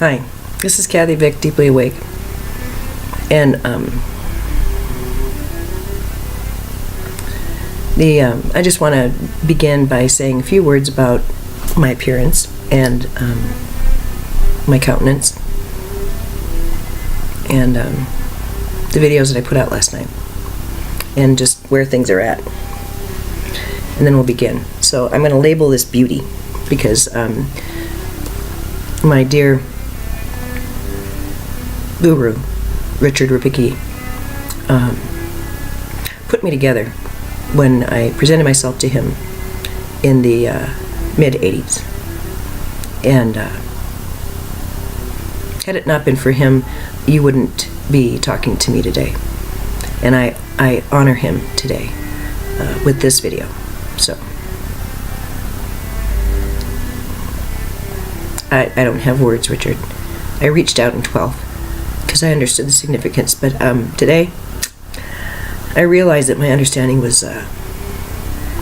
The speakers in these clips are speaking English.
Hi, this is Kathy Vick, Deeply Awake, and I just want to begin by saying a few words about my appearance and my countenance and the videos that I put out last night and just where things are at, and then we'll begin. So I'm going to label this beauty because my dear guru, Richard Ripicki, put me together when I presented myself to him in the mid-'80s. And had it not been for him, you wouldn't be talking to me today. And I honor him today with this video. So I don't have words, Richard. I reached out in 12 because I understood the significance, but today I realized that my understanding was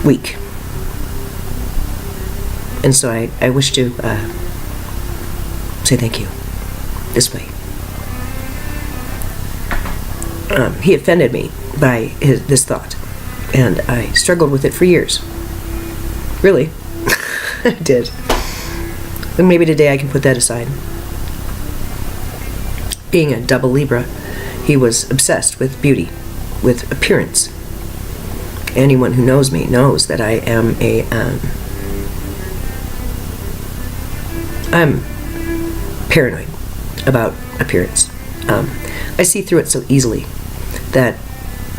weak, and so I wish to say thank you this way. He offended me by this thought, and I struggled with it for years. Really, I did. And maybe today I can put that aside. Being a double Libra, he was obsessed with beauty, with appearance. Anyone who knows me knows that I am I'm paranoid about appearance. I see through it so easily that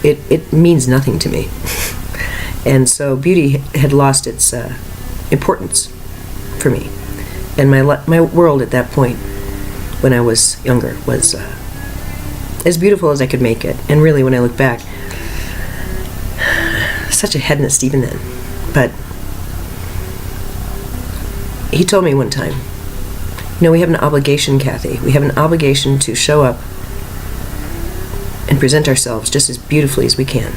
it means nothing to me. And so beauty had lost its importance for me. And my world at that point, when I was younger, was as beautiful as I could make it. And really, when I look back, such a hedonist even then. But he told me one time, we have an obligation, Kathy. We have an obligation to show up and present ourselves just as beautifully as we can.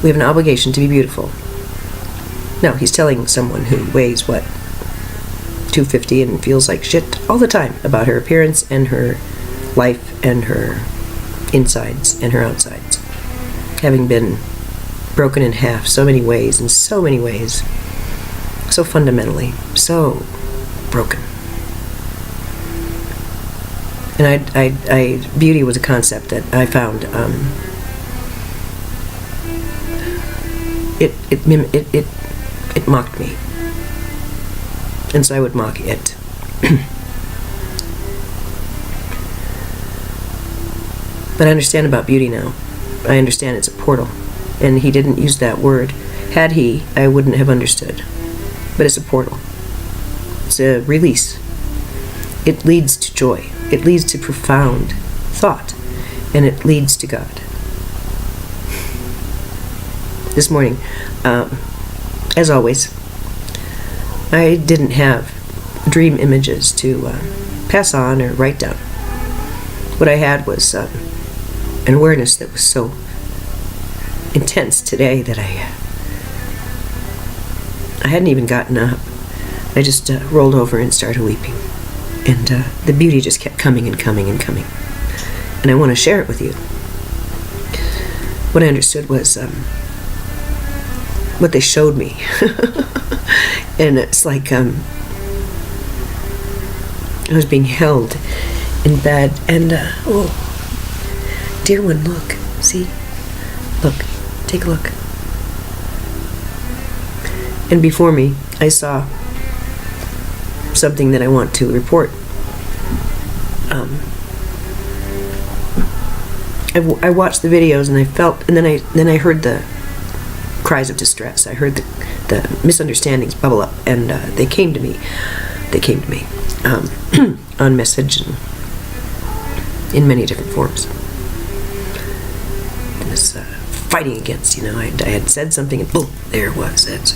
We have an obligation to be beautiful. Now, he's telling someone who weighs, 250 and feels like shit all the time about her appearance and her life and her insides and her outsides, having been broken in half so many ways, so fundamentally, so broken. And beauty was a concept that I found it mocked me. And so I would mock it. But I understand about beauty now. I understand it's a portal. And he didn't use that word. Had he, I wouldn't have understood. But it's a portal. It's a release. It leads to joy. It leads to profound thought. And it leads to God. This morning, as always, I didn't have dream images to pass on or write down. What I had was an awareness that was so intense today that I hadn't even gotten up. I just rolled over and started weeping. And the beauty just kept coming and coming and coming. And I want to share it with you. What I understood was what they showed me. And it's like I was being held in bed, and oh, dear one, look, see, look, take a look. And before me, I saw something that I want to report. I watched the videos, and I felt, and then I heard the cries of distress. I heard the misunderstandings bubble up, and they came to me. On message and in many different forms. I was fighting against, I had said something, and boom, there it was. That's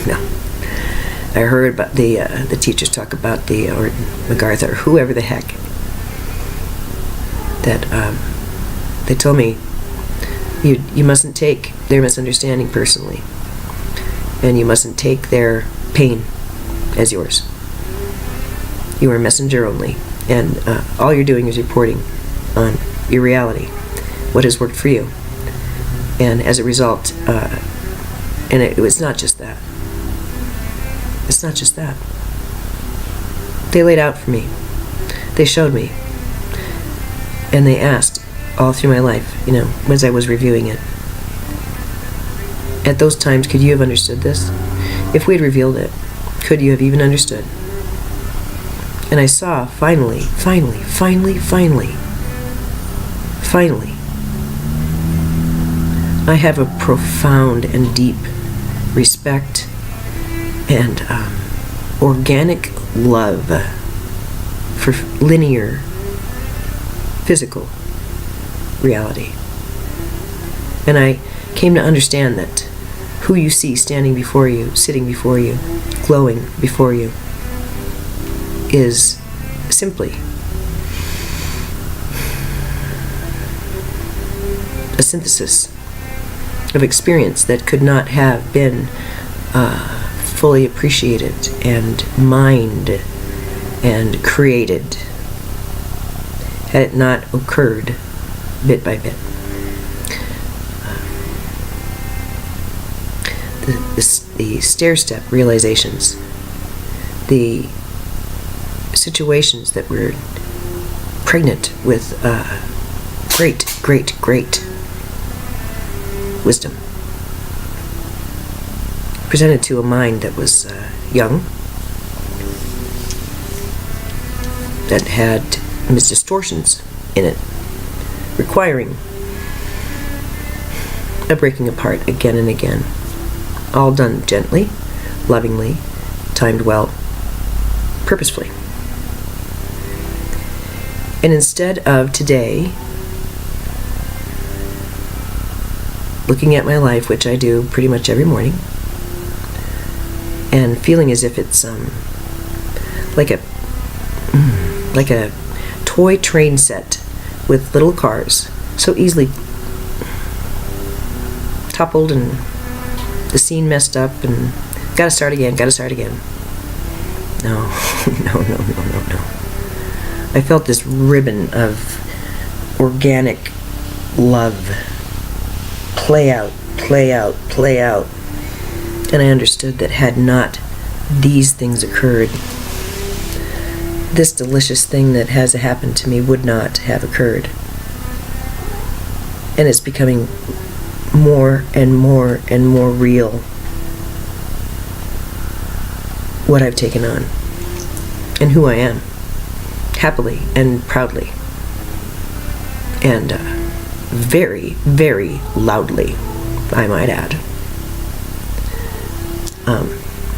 no. I heard about the teachers talk about or MacArthur, whoever the heck, that they told me you mustn't take their misunderstanding personally, and you mustn't take their pain as yours. You are a messenger only, and all you're doing is reporting on your reality, what has worked for you. And as a result, and it was not just that. It's not just that. They laid out for me. They showed me. And they asked all through my life, as I was reviewing it. At those times, could you have understood this? If we had revealed it, could you have even understood? And I saw, finally, I have a profound and deep respect and organic love for linear, physical reality. And I came to understand that who you see standing before you, sitting before you, glowing before you, is simply a synthesis of experience that could not have been fully appreciated and mined and created had it not occurred bit by bit. The stair-step realizations, the situations that were pregnant with great wisdom, presented to a mind that was young, that had distortions in it, requiring a breaking apart again and again, all done gently, lovingly, timed well, purposefully. And instead of today looking at my life, which I do pretty much every morning, and feeling as if it's like a toy train set with little cars, so easily toppled and the scene messed up and gotta start again. No. I felt this ribbon of organic love play out. And I understood that had not these things occurred, this delicious thing that has happened to me would not have occurred. And it's becoming more and more real, what I've taken on and who I am, happily and proudly, and very, very loudly, I might add.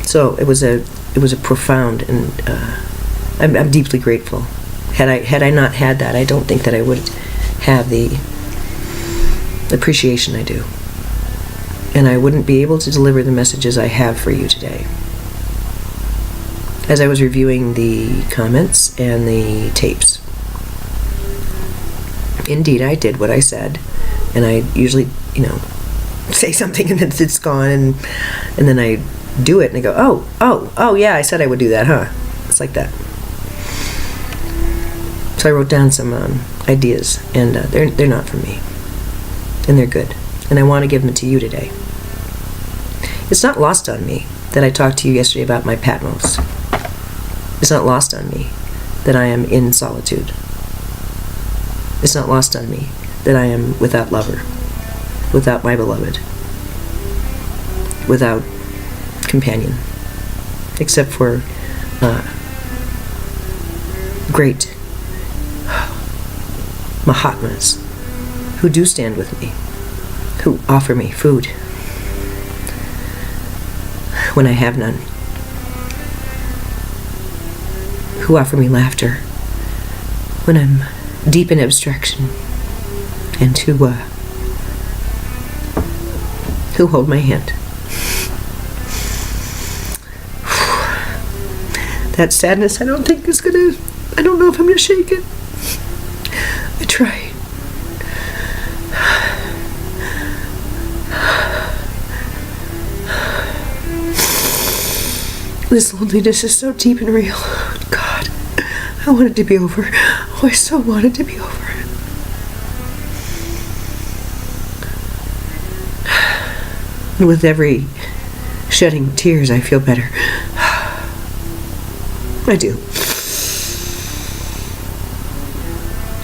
So it was a profound, and I'm deeply grateful. Had I not had that, I don't think that I would have the appreciation I do, and I wouldn't be able to deliver the messages I have for you today. As I was reviewing the comments and the tapes, indeed I did what I said, and I usually, say something and then it's gone, and then I do it and I go, oh yeah, I said I would do that, huh? It's like that. So I wrote down some ideas, and they're not for me, and they're good, and I want to give them to you today. It's not lost on me that I talked to you yesterday about my Patmos. It's not lost on me that I am in solitude. It's not lost on me that I am without lover, without my beloved, without companion, except for great Mahatmas who do stand with me, who offer me food when I have none, who offer me laughter when I'm deep in abstraction, and who hold my hand. That sadness, I don't know if I'm gonna shake it. I try. This loneliness is so deep and real. God. I want it to be over. Oh, I so want it to be over. And with every shedding tears, I feel better. I do.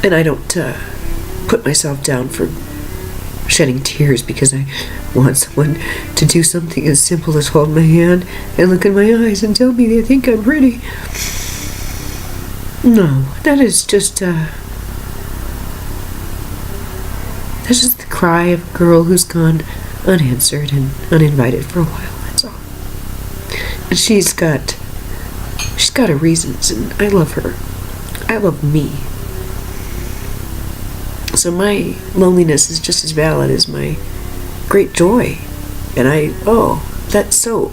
And I don't put myself down for shedding tears because I want someone to do something as simple as hold my hand and look in my eyes and tell me they think I'm pretty. No, that is just that's just the cry of a girl who's gone unanswered and uninvited for a while, that's all. And she's got her reasons, and I love her. I love me. So my loneliness is just as valid as my great joy. And that's so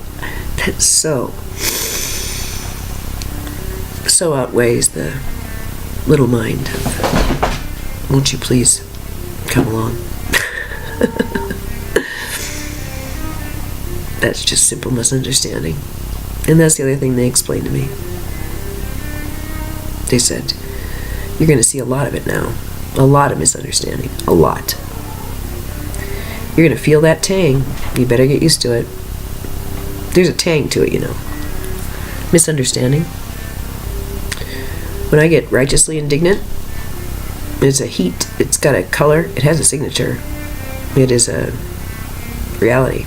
outweighs the little mind of, won't you please come along? That's just simple misunderstanding. And that's the other thing they explained to me. They said, you're going to see a lot of it now. A lot of misunderstanding. A lot. You're going to feel that tang. You better get used to it. There's a tang to it, you know. Misunderstanding. When I get righteously indignant, it's a heat. It's got a color. It has a signature. It is a reality.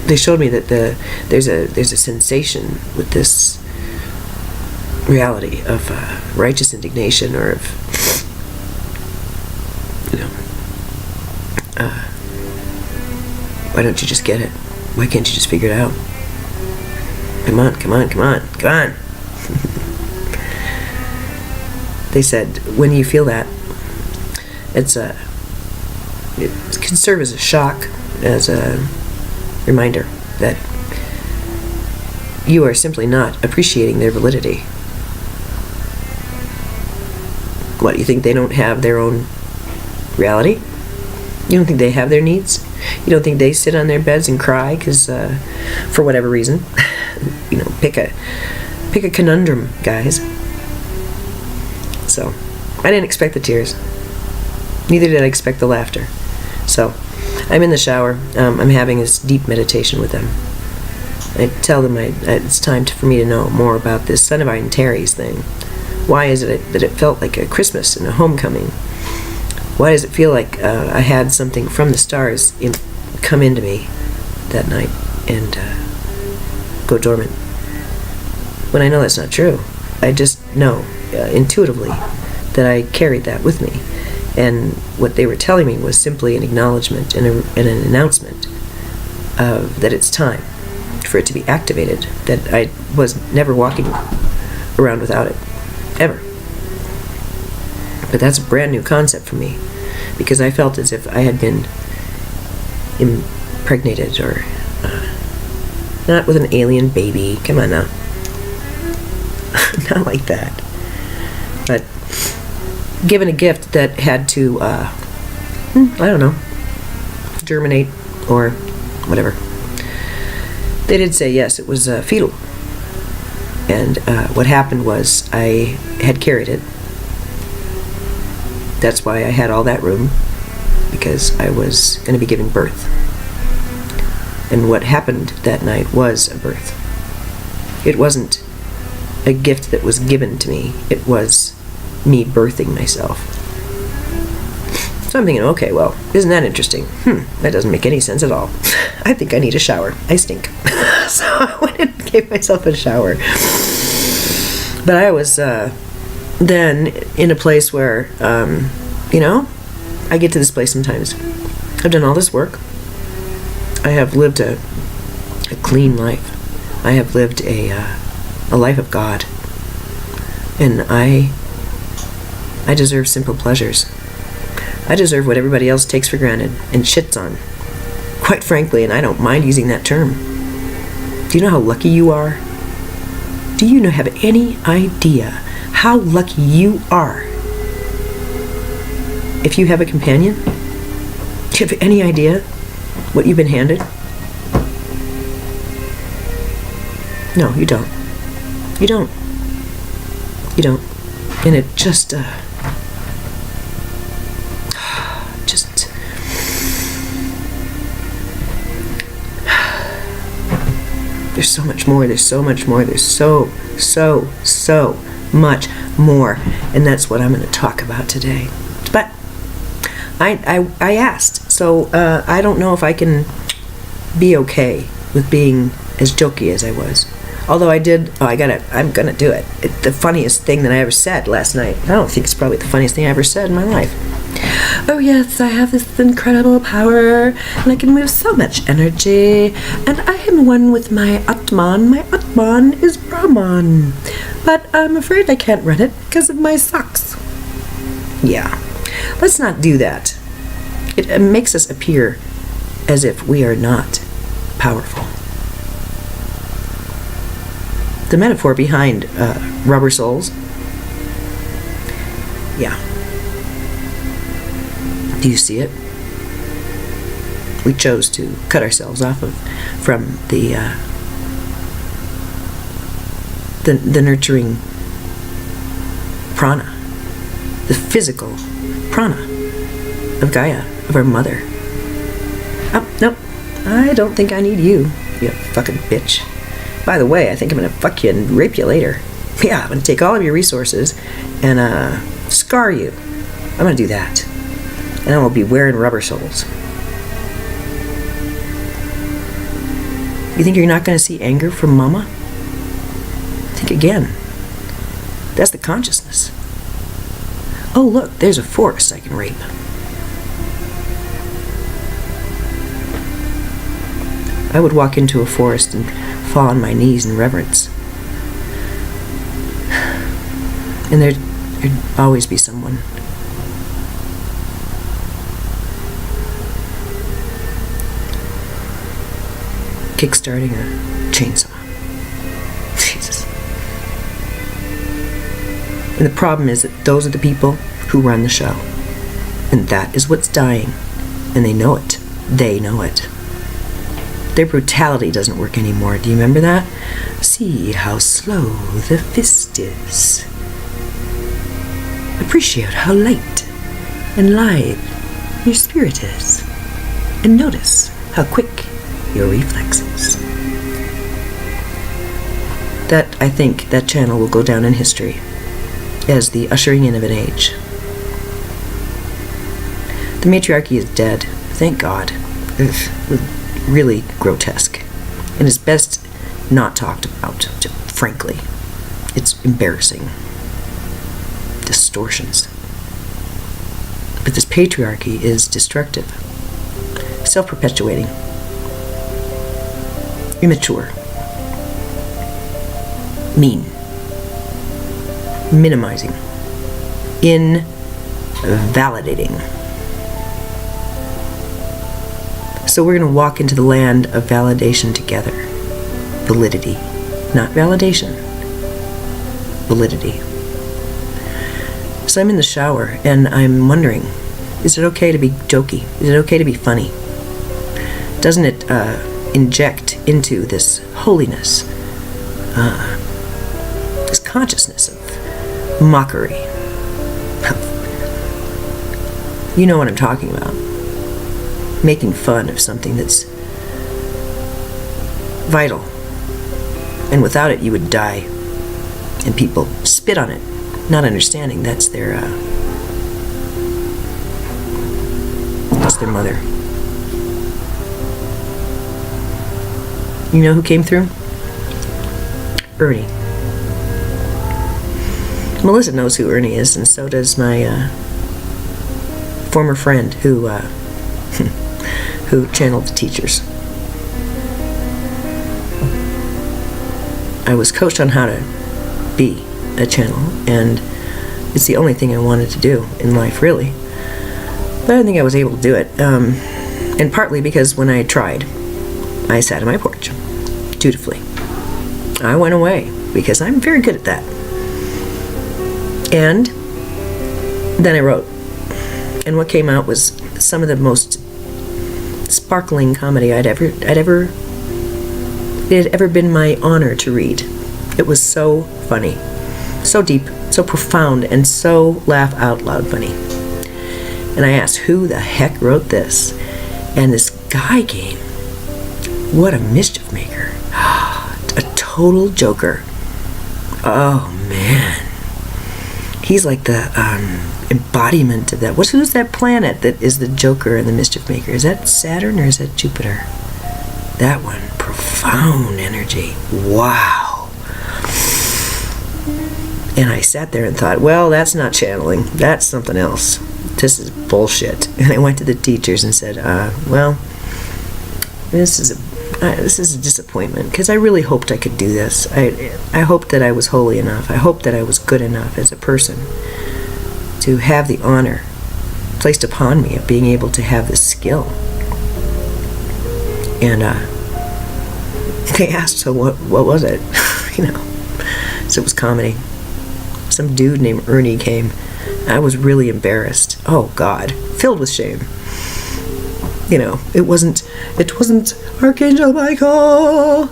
They showed me that there's a sensation with this reality of righteous indignation, or of, why don't you just get it? Why can't you just figure it out? Come on. They said when you feel that, it can serve as a shock, as a reminder that you are simply not appreciating their validity. What, you think they don't have their own reality? You don't think they have their needs? You don't think they sit on their beds and cry because, for whatever reason? Pick a conundrum, guys. So, I didn't expect the tears. Neither did I expect the laughter. So, I'm in the shower. I'm having this deep meditation with them. I tell them it's time for me to know more about this Son of Iron Terry's thing. Why is it that it felt like a Christmas and a homecoming? Why does it feel like I had something from the stars come into me that night and go dormant? When I know that's not true. I just know intuitively that I carried that with me. And what they were telling me was simply an acknowledgement and an announcement that it's time for it to be activated, that I was never walking around without it, ever. But that's a brand new concept for me, because I felt as if I had been impregnated, or not with an alien baby. Come on now. Not like that. But given a gift that had to, I don't know, germinate or whatever. They did say yes, it was fetal. And what happened was I had carried it. That's why I had all that room, because I was going to be giving birth. And what happened that night was a birth. It wasn't a gift that was given to me. It was me birthing myself. So I'm thinking, okay, well, isn't that interesting? That doesn't make any sense at all. I think I need a shower. I stink. So I went and gave myself a shower. But I was then in a place where, I get to this place sometimes. I've done all this work. I have lived a clean life. I have lived a life of God. And I deserve simple pleasures. I deserve what everybody else takes for granted and shits on. Quite frankly, and I don't mind using that term. Do you know how lucky you are? Do you have any idea how lucky you are if you have a companion? Do you have any idea what you've been handed? No, you don't. You don't. You don't. And it just there's so much more, there's so much more, there's so much more, and that's what I'm going to talk about today. But I asked, so I don't know if I can be okay with being as jokey as I was. Although I'm gonna do it. The funniest thing that I ever said last night. I don't think it's probably the funniest thing I ever said in my life. Oh yes, I have this incredible power, and I can move so much energy, and I am one with my Atman. My Atman is Brahman, but I'm afraid I can't run it because of my socks. Yeah, let's not do that. It makes us appear as if we are not powerful. The metaphor behind rubber soles. Yeah. Do you see it? We chose to cut ourselves off from the nurturing prana, the physical prana of Gaia, of our mother. Oh, nope. I don't think I need you, you fucking bitch. By the way, I think I'm going to fuck you and rape you later. Yeah, I'm going to take all of your resources and scar you. I'm going to do that. And I will be wearing rubber soles. You think you're not going to see anger from Mama? Think again. That's the consciousness. Oh, look, there's a forest I can rape. I would walk into a forest and fall on my knees in reverence. And there'd always be someone. Kickstarting a chainsaw. Jesus. And the problem is that those are the people who run the show. And that is what's dying. And they know it. They know it. Their brutality doesn't work anymore. Do you remember that? See how slow the fist is. Appreciate how light and lithe your spirit is. And notice how quick your reflexes. That, I think, that channel will go down in history as the ushering in of an age. The matriarchy is dead. Thank God. Ugh. Really grotesque, and is best not talked about, frankly. It's embarrassing. Distortions. But this patriarchy is destructive, self-perpetuating, immature, mean, minimizing, invalidating. So we're going to walk into the land of validation together. Validity. Not validation. Validity. So I'm in the shower and I'm wondering, is it okay to be jokey? Is it okay to be funny? Doesn't it inject into this holiness, this consciousness of mockery? You know what I'm talking about. Making fun of something that's vital, and without it you would die, and people spit on it, not understanding that's their mother. You know who came through? Ernie. Melissa knows who Ernie is, and so does my former friend who channeled the teachers. I was coached on how to be a channel, and it's the only thing I wanted to do in life, really. But I don't think I was able to do it, and partly because when I tried, I sat on my porch, dutifully. I went away, because I'm very good at that. And then I wrote, and what came out was some of the most sparkling comedy I'd ever it had ever been my honor to read. It was so funny, so deep, so profound, and so laugh out loud funny. And I asked, who the heck wrote this? And this guy came. What a mischief maker. A total joker. Oh, man. He's like the embodiment of that. Who's that planet that is the joker and the mischief maker? Is that Saturn or is that Jupiter? That one. Profound energy. Wow. And I sat there and thought, well, that's not channeling. That's something else. This is bullshit. And I went to the teachers and said, well, this is a disappointment, because I really hoped I could do this. I hoped that I was holy enough. I hoped that I was good enough as a person to have the honor placed upon me of being able to have this skill. And they asked, so what was it? So it was comedy. Some dude named Ernie came. I was really embarrassed. Oh God, filled with shame. It wasn't Archangel Michael.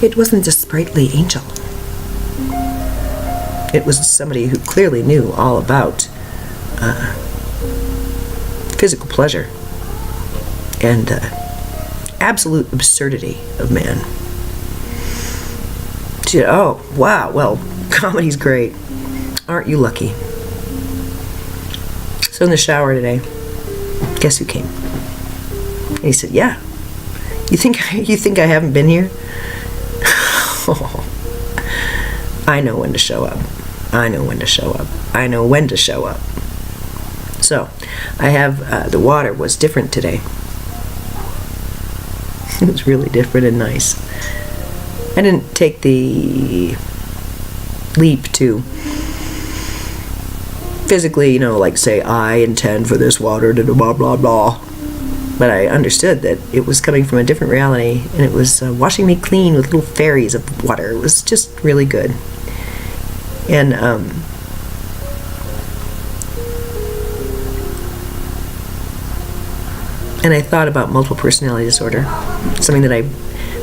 It wasn't a sprightly angel. It was somebody who clearly knew all about physical pleasure and absolute absurdity of man. She said, oh, wow, well, comedy's great. Aren't you lucky? So in the shower today, guess who came? And he said, yeah. You think I haven't been here? Oh, I know when to show up. I know when to show up. I know when to show up. So, I have, the water was different today. It was really different and nice. I didn't take the leap to physically, like say, I intend for this water to do blah, blah, blah. But I understood that it was coming from a different reality, and it was washing me clean with little fairies of water. It was just really good. And I thought about multiple personality disorder, something that I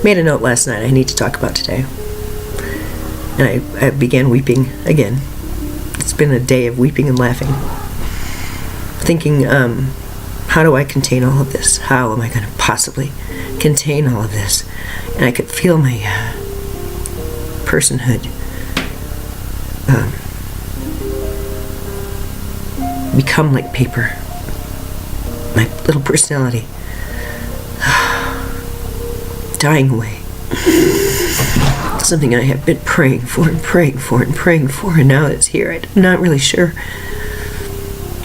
made a note last night I need to talk about today. And I began weeping again. It's been a day of weeping and laughing, thinking, how do I contain all of this? How am I going to possibly contain all of this? And I could feel my personhood become like paper. My little personality dying away. Something I have been praying for and praying for and praying for, and now it's here. I'm not really sure.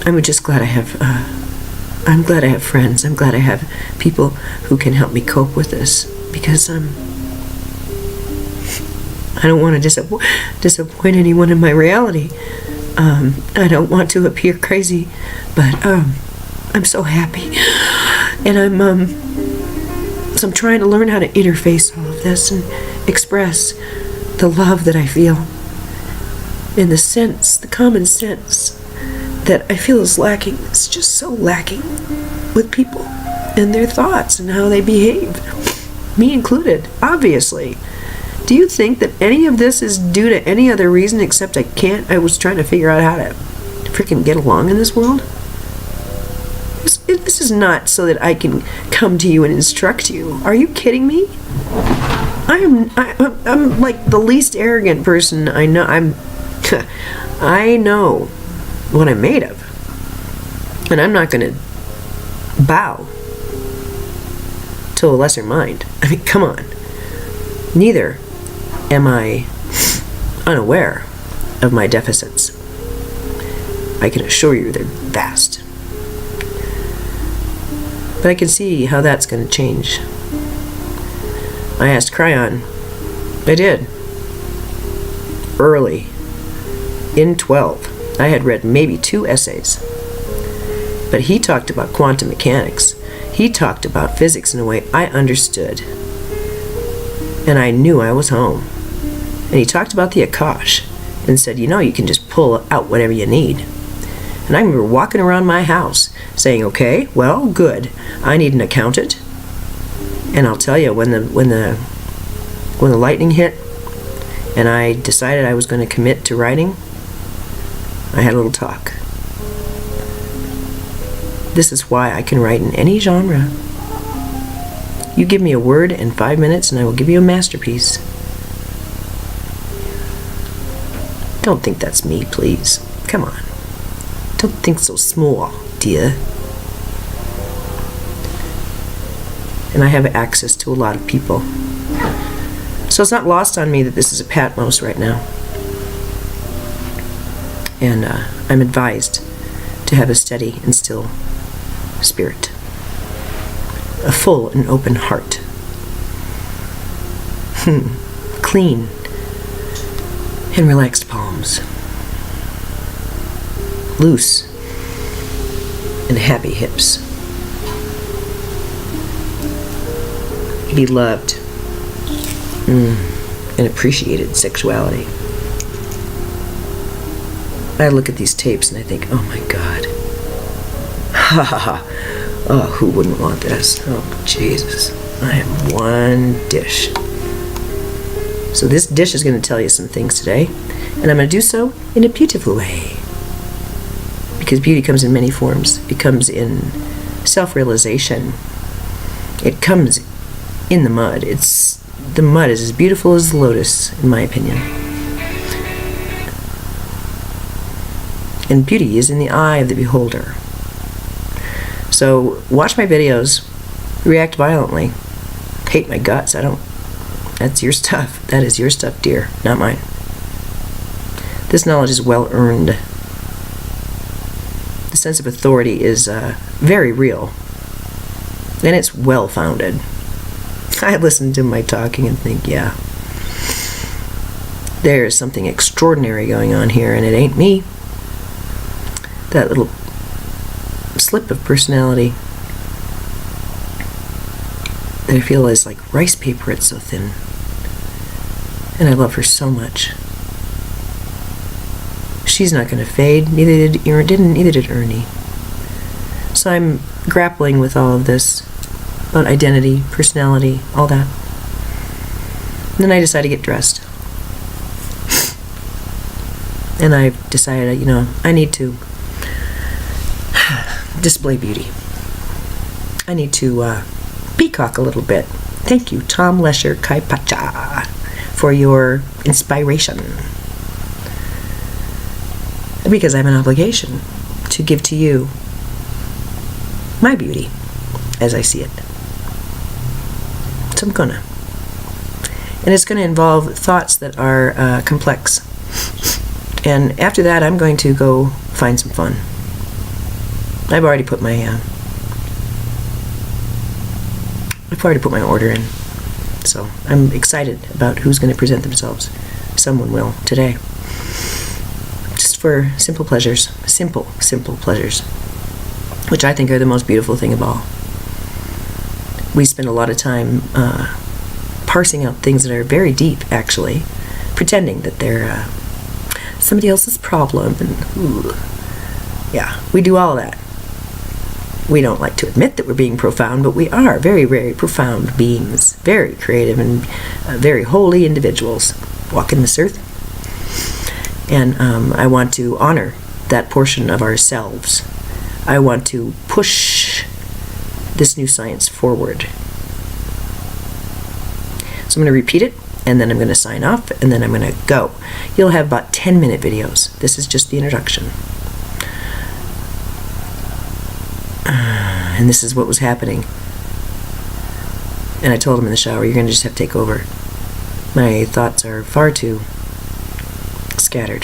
I'm just glad I have I'm glad I have friends. I'm glad I have people who can help me cope with this, because I don't want to disappoint anyone in my reality. I don't want to appear crazy, but I'm so happy, and I'm trying to learn how to interface all of this and express the love that I feel, and the common sense that I feel is lacking. It's just so lacking with people and their thoughts and how they behave, me included, obviously. Do you think that any of this is due to any other reason except I was trying to figure out how to freaking get along in this world? This is not so that I can come to you and instruct you. Are you kidding me? I'm like the least arrogant person I know. I know what I'm made of, and I'm not going to bow to a lesser mind. I mean, come on. Neither am I unaware of my deficits. I can assure you they're vast. But I can see how that's going to change. I asked Cryon. I did. Early. In 12. I had read maybe 2 essays. But he talked about quantum mechanics. He talked about physics in a way I understood. And I knew I was home. And he talked about the Akash and said, you can just pull out whatever you need. And I remember walking around my house saying, okay, well, good. I need an accountant. And I'll tell you, when the lightning hit and I decided I was going to commit to writing, I had a little talk. This is why I can write in any genre. You give me a word in 5 minutes and I will give you a masterpiece. Don't think that's me, please. Come on. Don't think so small, dear. And I have access to a lot of people. So it's not lost on me that this is a Patmos right now. And I'm advised to have a steady and still spirit. A full and open heart. Clean and relaxed palms. Loose and happy hips. Beloved and appreciated sexuality. I look at these tapes and I think, oh my God. Ha ha ha. Oh, who wouldn't want this? Oh, Jesus. I am one dish. So this dish is going to tell you some things today, and I'm going to do so in a beautiful way. Because beauty comes in many forms. It comes in self-realization. It comes in the mud. The mud is as beautiful as the lotus, in my opinion. And beauty is in the eye of the beholder. So watch my videos, react violently, hate my guts. That's your stuff. That is your stuff, dear, not mine. This knowledge is well earned. The sense of authority is very real, and it's well founded. I listen to my talking and think, yeah, there's something extraordinary going on here, and it ain't me. That little slip of personality that I feel is like rice paper. It's so thin, and I love her so much. She's not going to fade. Neither did Ernie. So I'm grappling with all of this about identity, personality, all that. And then I decided to get dressed, and I've decided, I need to display beauty. I need to peacock a little bit. Thank you, Tom Lesher Kaipacha, for your inspiration. Because I have an obligation to give to you my beauty as I see it. So I'm gonna. And it's going to involve thoughts that are complex. And after that, I'm going to go find some fun. I've already put my order in, so I'm excited about who's going to present themselves. Someone will today, just for simple pleasures, simple pleasures, which I think are the most beautiful thing of all. We spend a lot of time parsing out things that are very deep, actually, pretending that they're somebody else's problem, and yeah, we do all of that. We don't like to admit that we're being profound, but we are very, very profound beings, very creative and very holy individuals walking this earth. And I want to honor that portion of ourselves. I want to push this new science forward. So I'm going to repeat it, and then I'm going to sign off, and then I'm going to go. You'll have about 10-minute videos. This is just the introduction. And this is what was happening. And I told him in the shower, you're going to just have to take over. My thoughts are far too scattered.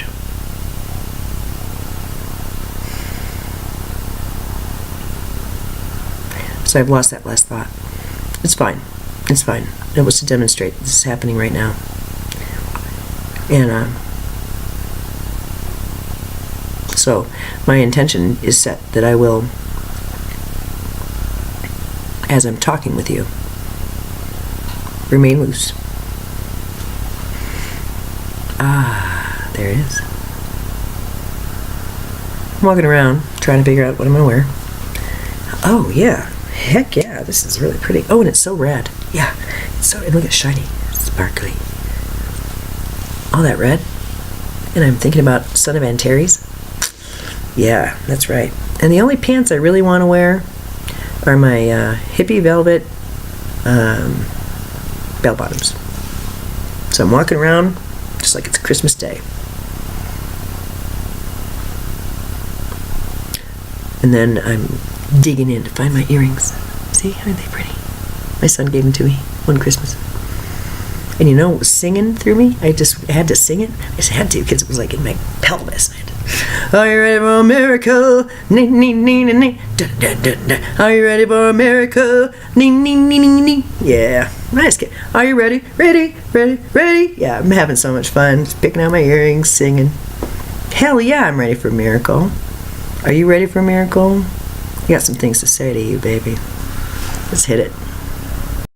So I've lost that last thought. It's fine. It's fine. It was to demonstrate this is happening right now. And so my intention is set that I will, as I'm talking with you, remain loose. Ah, there it is. I'm walking around trying to figure out what I'm going to wear. Oh, yeah. Heck yeah, this is really pretty. Oh, and it's so red. Yeah, it's so, and look, it's shiny, sparkly. All that red. And I'm thinking about Son of Antares. Yeah, that's right. And the only pants I really want to wear are my hippie velvet bell bottoms. So I'm walking around just like it's Christmas Day. And then I'm digging in to find my earrings. See, aren't they pretty? My son gave them to me one Christmas. And you know, it was singing through me. I just had to sing it. I just had to because it was like in my pelvis. Are you ready for a miracle? Nee, nee, nee, nee, nee. Da, da, da, da. Are you ready for a miracle? Nee, nee, nee, nee, nee. Yeah. Nice kid. Are you ready? Ready? Ready? Ready? Yeah, I'm having so much fun. Just picking out my earrings, singing. Hell yeah, I'm ready for a miracle. Are you ready for a miracle? I got some things to say to you, baby. Let's hit it.